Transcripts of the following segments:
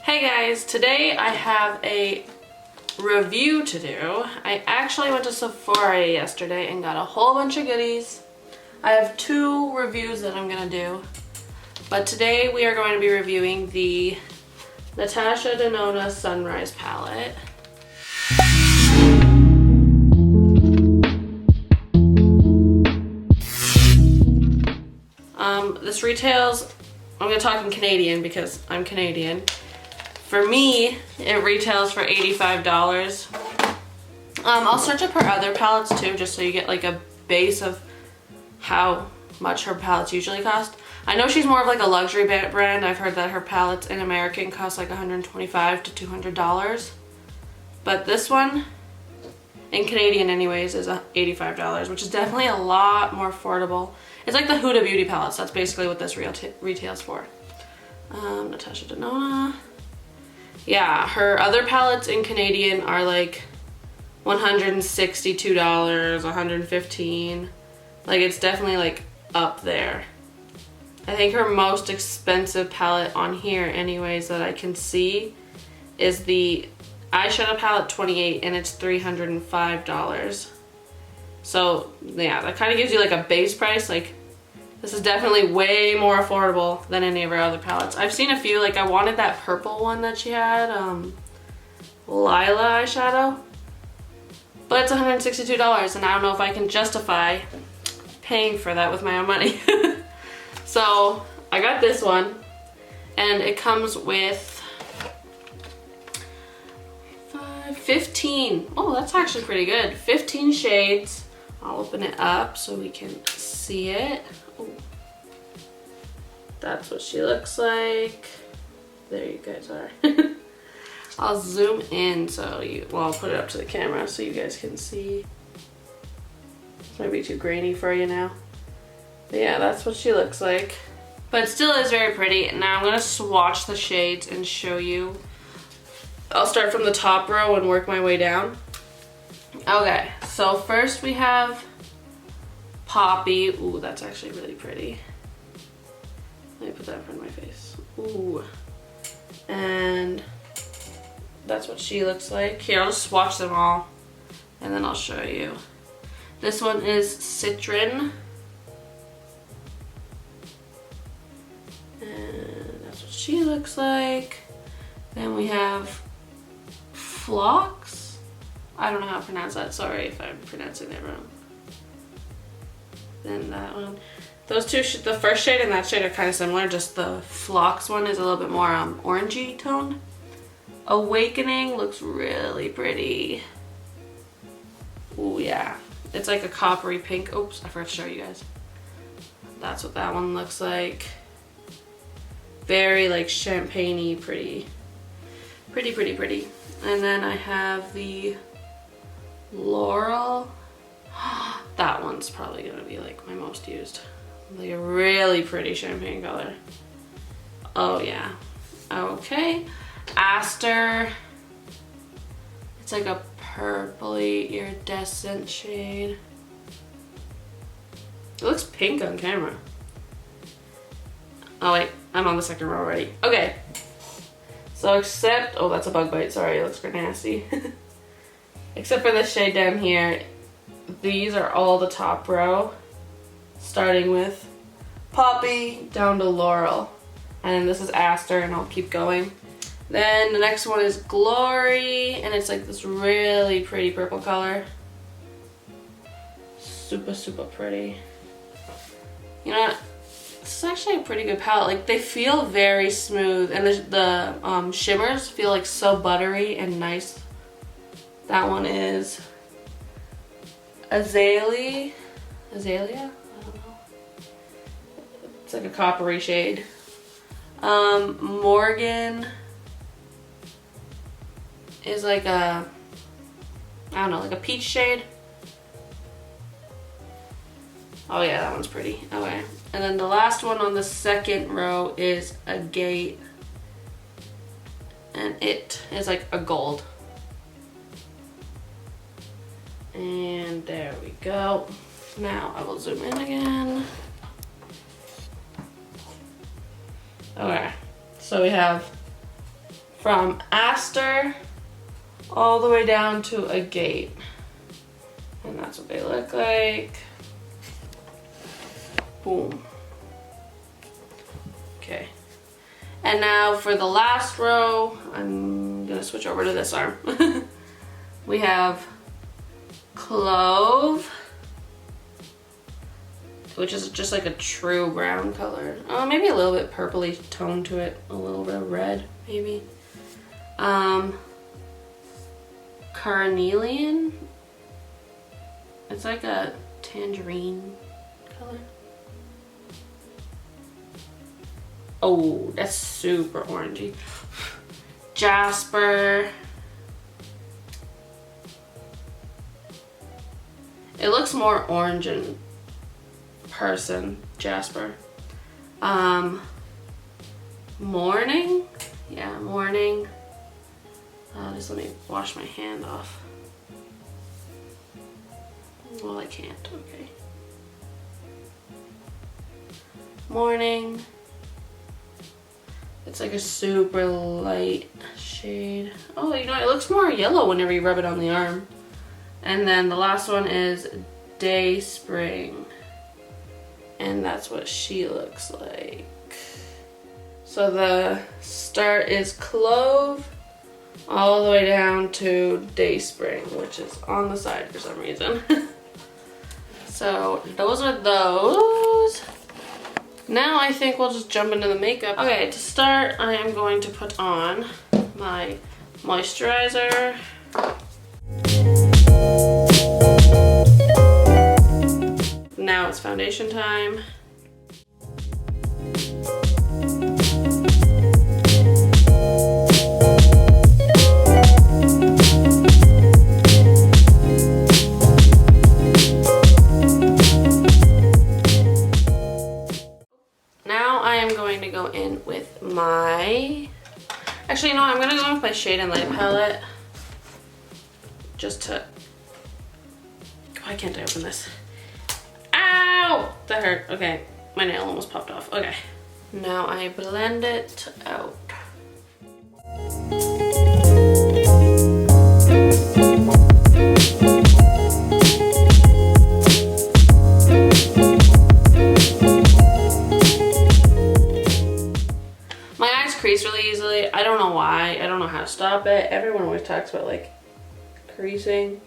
Hey guys, today I have a review to do. I actually went to Sephora yesterday and got a whole bunch of goodies. I have two reviews that I'm gonna do, but today we are going to be reviewing the Natasha Denona Sunrise palette. This retails, I'm gonna talk in Canadian because I'm Canadian. For me, it retails for $85. I'll search up her other palettes too, just so you get like a base of how much her palettes usually cost. I know she's more of like a luxury brand. I've heard that her palettes in American cost like $125 to $200. But this one, in Canadian anyways, is $85, which is definitely a lot more affordable. It's like the Huda Beauty palettes. That's basically what this retails for. Natasha Denona. Yeah, her other palettes in Canadian are like $162, $115. Like, it's definitely like up there. I think her most expensive palette on here anyways that I can see is the eyeshadow palette 28, and it's $305. So yeah, that kind of gives you like a base price. Like, this is definitely way more affordable than any of her other palettes. I've seen a few, like I wanted that purple one that she had, Lila eyeshadow, but it's $162, and I don't know if I can justify paying for that with my own money. So I got this one, and it comes with 15. Oh, that's actually pretty good. 15 shades. I'll open it up so we can see it. Ooh. That's what she looks like. There you guys are. I'll zoom in so I'll put it up to the camera so you guys can see. This might be too grainy for you now. But yeah, that's what she looks like. But it still is very pretty. Now I'm gonna swatch the shades and show you. I'll start from the top row and work my way down. Okay, so first we have Poppy. Ooh, that's actually really pretty. Let me put that in front of my face. Ooh. And that's what she looks like. Here, I'll just swatch them all and then I'll show you. This one is Citron. And that's what she looks like. Then we have Phlox. I don't know how to pronounce that. Sorry if I'm pronouncing that wrong. Then that one. Those two, the first shade and that shade are kind of similar. Just the Phlox one is a little bit more orangey toned. Awakening looks really pretty. Oh yeah. It's like a coppery pink. Oops, I forgot to show you guys. That's what that one looks like. Very like champagne-y pretty. Pretty, pretty, pretty. And then I have the Laurel. That one's probably gonna be like my most used. Like a really pretty champagne color. Oh yeah. Okay. Aster. It's like a purpley iridescent shade. It looks pink on camera. Oh wait, I'm on the second row already. Okay. So except, oh, that's a bug bite, sorry, it looks pretty nasty. Except for this shade down here, these are all the top row, starting with Poppy down to Laurel. And then this is Aster, and I'll keep going. Then the next one is Glory, and it's like this really pretty purple color. Super, super pretty. You know what? This is actually a pretty good palette. Like, they feel very smooth, and the shimmers feel like so buttery and nice. That one is Azalea? I don't know. It's like a coppery shade. Morgan is like a, I don't know, like a peach shade. Oh yeah, that one's pretty. Okay. And then the last one on the second row is Agate. And it is like a gold. And there we go. Now I will zoom in again. Okay, so we have from Aster all the way down to a gate. And that's what they look like. Boom. Okay. And now for the last row, I'm gonna switch over to this arm. We have Clove, which is just like a true brown color. Oh, maybe a little bit purpley tone to it. A little bit of red, maybe. Carnelian. It's like a tangerine color. Oh, that's super orangey. Jasper. It looks more orange in person, Jasper. Morning. Yeah, Morning. Just let me wash my hand off. Well, I can't, okay. Morning. It's like a super light shade. Oh, you know, it looks more yellow whenever you rub it on the arm. And then the last one is Day Spring. And that's what she looks like. So the start is Clove all the way down to Day Spring, which is on the side for some reason. So those are those. Now I think we'll just jump into the makeup. Okay, to start, I am going to put on my moisturizer. Now it's foundation time. Actually, no, I'm gonna go with my Shade and Light palette. Just to... Why can't I open this? Ow! That hurt. Okay, my nail almost popped off. Okay. Now I blend it out. Crease really easily. I don't know why. I don't know how to stop it. Everyone always talks about like creasing.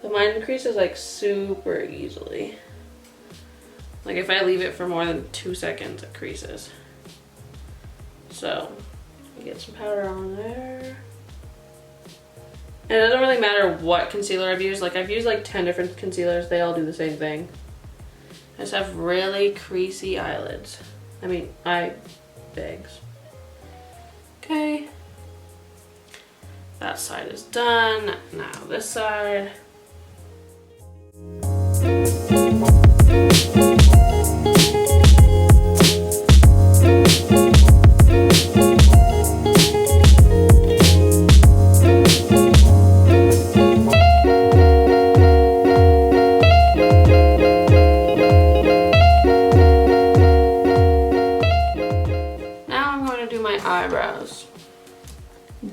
But mine creases like super easily. Like if I leave it for more than 2 seconds, it creases. So, get some powder on there. And it doesn't really matter what concealer I've used. Like I've used like 10 different concealers. They all do the same thing. I just have really creasy eyelids. I mean, eye bags. Okay. That side is done. Now this side.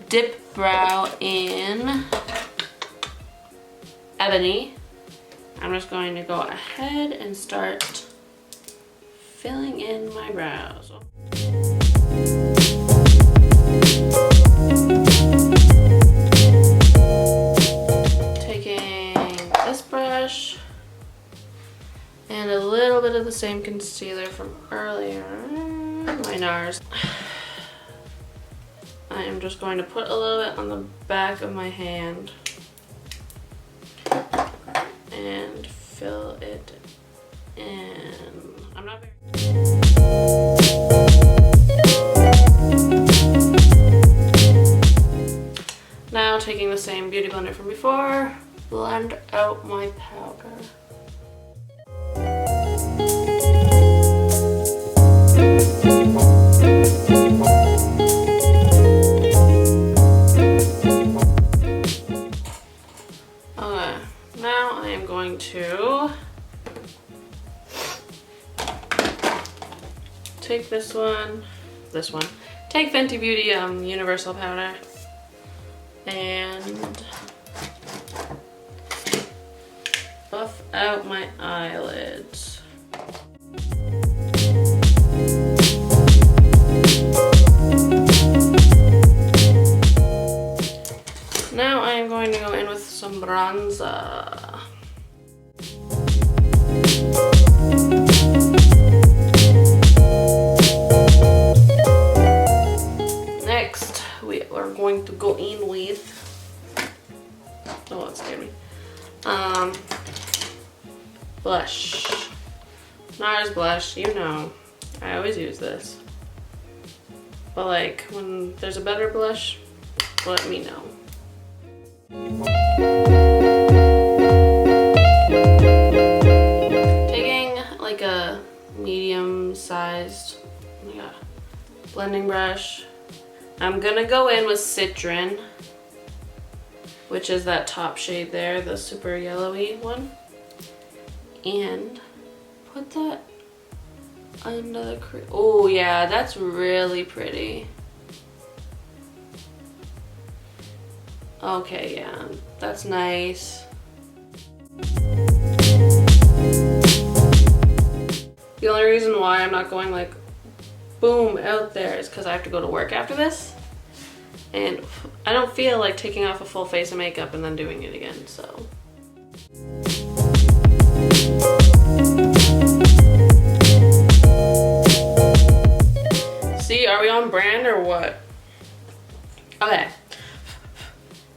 Dip brow in Ebony. I'm just going to go ahead and start filling in my brows. Taking this brush and a little bit of the same concealer from earlier, my NARS. I am just going to put a little bit on the back of my hand and fill it in. I'm not very... Now taking the same beauty blender from before, blend out my powder. To take this one, take Fenty Beauty Universal Powder and buff out my eyelids. Now I am going to go in with some bronzer. Next, we are going to go in with, oh, that scared me. Blush. NARS blush, you know. I always use this. But like, when there's a better blush, let me know. Taking like a medium-sized, oh my god, blending brush. I'm gonna go in with Citron, which is that top shade there, the super yellowy one. And put that under the crease. Oh yeah, that's really pretty. Okay, yeah, that's nice. The only reason why I'm not going like boom out there is because I have to go to work after this. And I don't feel like taking off a full face of makeup and then doing it again, so. See, are we on brand or what? Okay.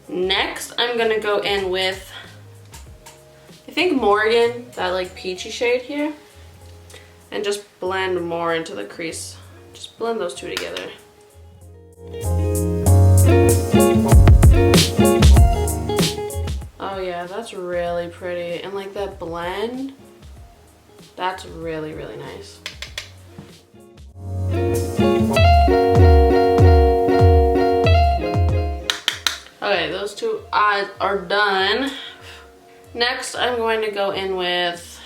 Next, I'm gonna go in with, I think Morgan, that like peachy shade here, and just blend more into the crease. Just blend those two together. Oh yeah, that's really pretty. And like that blend, that's really, really nice. Okay, those two eyes are done. Next, I'm going to go in with,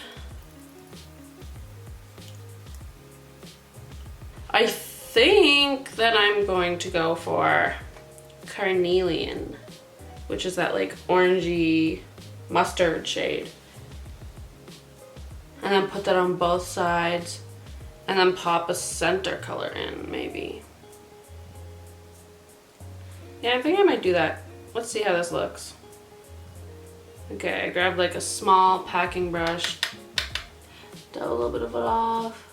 I think that I'm going to go for Carnelian, which is that like orangey mustard shade. And then put that on both sides and then pop a center color in, maybe. Yeah, I think I might do that. Let's see how this looks. Okay, I grabbed like a small packing brush, dab a little bit of it off.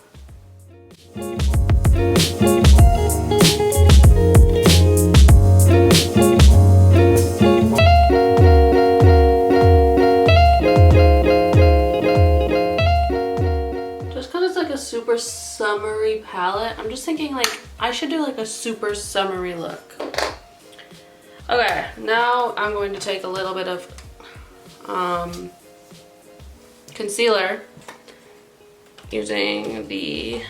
Just because it's like a super summery palette, I'm just thinking like I should do like a super summery look. Okay, now I'm going to take a little bit of concealer using the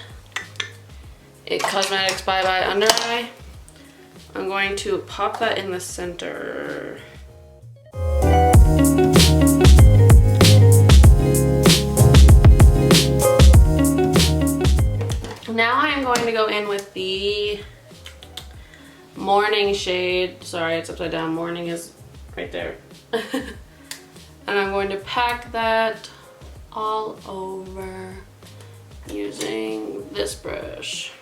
It Cosmetics Bye Bye Under Eye. I'm going to pop that in the center. Now I'm going to go in with the Morning shade. Sorry, it's upside down. Morning is right there. And I'm going to pack that all over using this brush.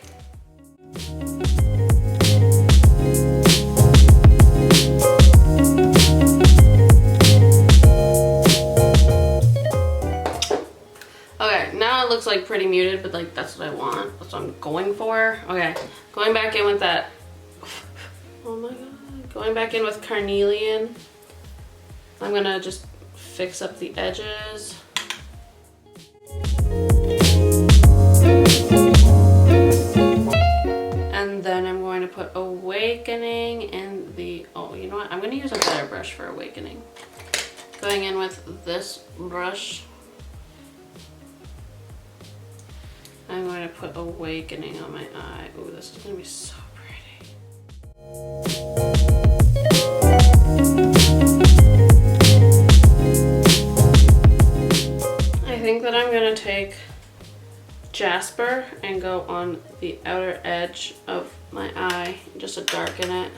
Okay, now it looks like pretty muted, but like that's what I want. That's what I'm going for. Okay, going back in with that. Oh my god. Going back in with Carnelian. I'm gonna just fix up the edges. And then I'm going to put Awakening in the, oh, you know what? I'm gonna use a better brush for Awakening. Going in with this brush. I'm going to put Awakening on my eye. Oh, this is gonna be so pretty. I think that I'm gonna take Jasper and go on the outer edge of my eye just to darken it.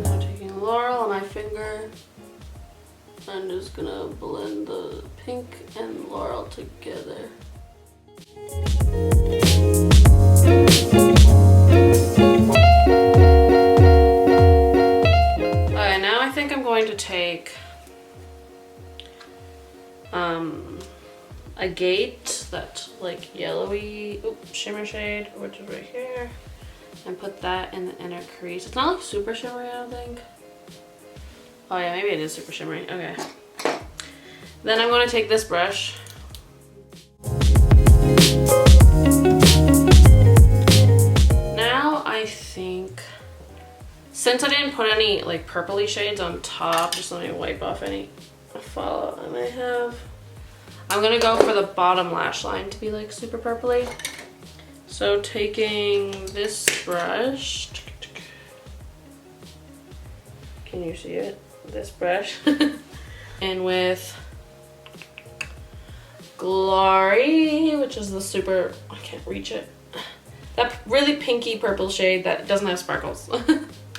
Now taking Laurel on my finger, I'm just gonna blend the pink and Laurel together. Okay, now I think I'm going to take a Gate, that like yellowy shimmer shade, which is right here, and put that in the inner crease. It's not like super shimmery, I don't think. Oh yeah, maybe it is super shimmery. Okay. Then I'm going to take this brush. Now I think, since I didn't put any like purpley shades on top, just let me wipe off any fallout I may have. I'm gonna go for the bottom lash line to be like super purpley. So taking this brush, can you see it? This brush, and with Glory, which is the super, I can't reach it, that really pinky purple shade that doesn't have sparkles,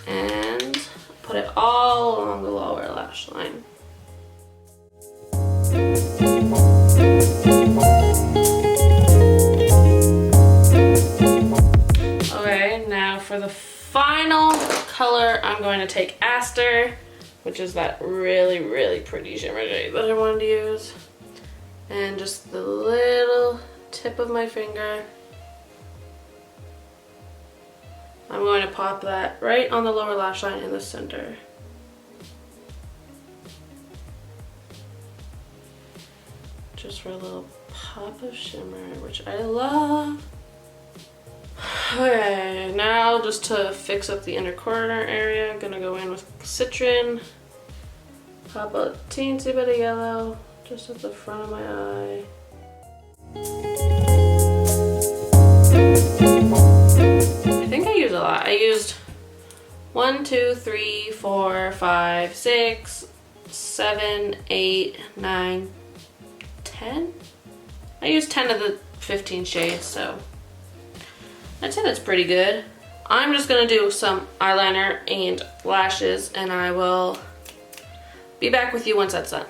and put it all along the lower lash line. Okay, now for the final color, I'm going to take Aster, which is that really, really pretty shimmer shade that I wanted to use. And just the little tip of my finger, I'm going to pop that right on the lower lash line in the center. Just for a little pop of shimmer, which I love. Okay, now just to fix up the inner corner area, I'm gonna go in with Citron, pop a teensy bit of yellow just at the front of my eye. I think I used a lot. I used 1, 2, 3, 4, 5, 6, 7, 8, 9, 10? I used 10 of the 15 shades, so I'd say that's pretty good. I'm just gonna do some eyeliner and lashes, and I will be back with you once that's done.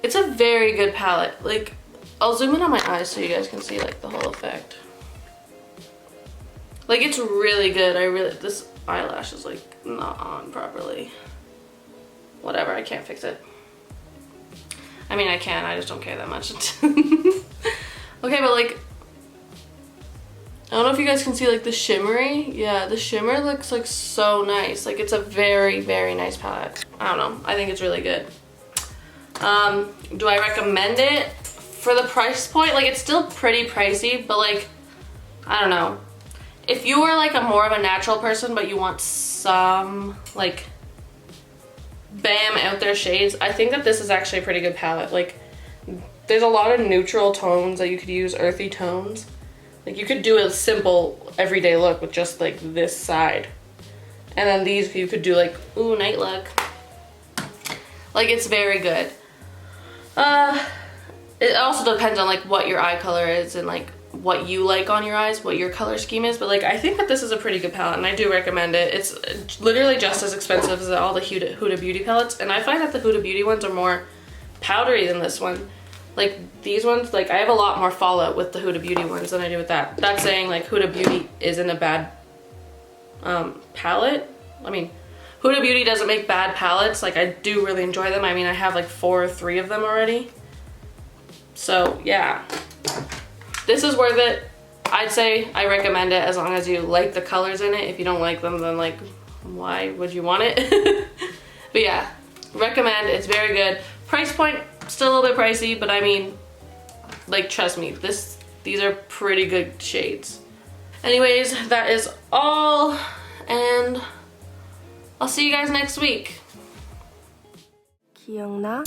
It's a very good palette. Like, I'll zoom in on my eyes so you guys can see like the whole effect. Like, it's really good. This eyelash is like not on properly. Whatever, I can't fix it. I mean, I can, I just don't care that much. Okay, but like, I don't know if you guys can see like the shimmery. Yeah, the shimmer looks like so nice. Like, it's a very, very nice palette. I don't know, I think it's really good. Do I recommend it? For the price point, like, it's still pretty pricey, but like, I don't know. If you are like more of a natural person, but you want some like bam out there shades, I think that this is actually a pretty good palette. Like, there's a lot of neutral tones that you could use, earthy tones. Like, you could do a simple everyday look with just like this side, and then these you could do like, ooh, night look. Like, it's very good. It also depends on like what your eye color is and like what you like on your eyes, what your color scheme is, but like, I think that this is a pretty good palette and I do recommend it. It's literally just as expensive as all the Huda Beauty palettes, and I find that the Huda Beauty ones are more powdery than this one. Like, these ones, like, I have a lot more fallout with the Huda Beauty ones than I do with that. That's saying like Huda Beauty isn't a bad palette. I mean, Huda Beauty doesn't make bad palettes. Like, I do really enjoy them. I mean, I have like 4 or 3 of them already. So yeah, this is worth it. I'd say I recommend it as long as you like the colors in it. If you don't like them, then like, why would you want it? But yeah, recommend. It's very good. Price point, still a little bit pricey, but I mean, like, trust me, these are pretty good shades. Anyways, that is all, and I'll see you guys next week. 기억나?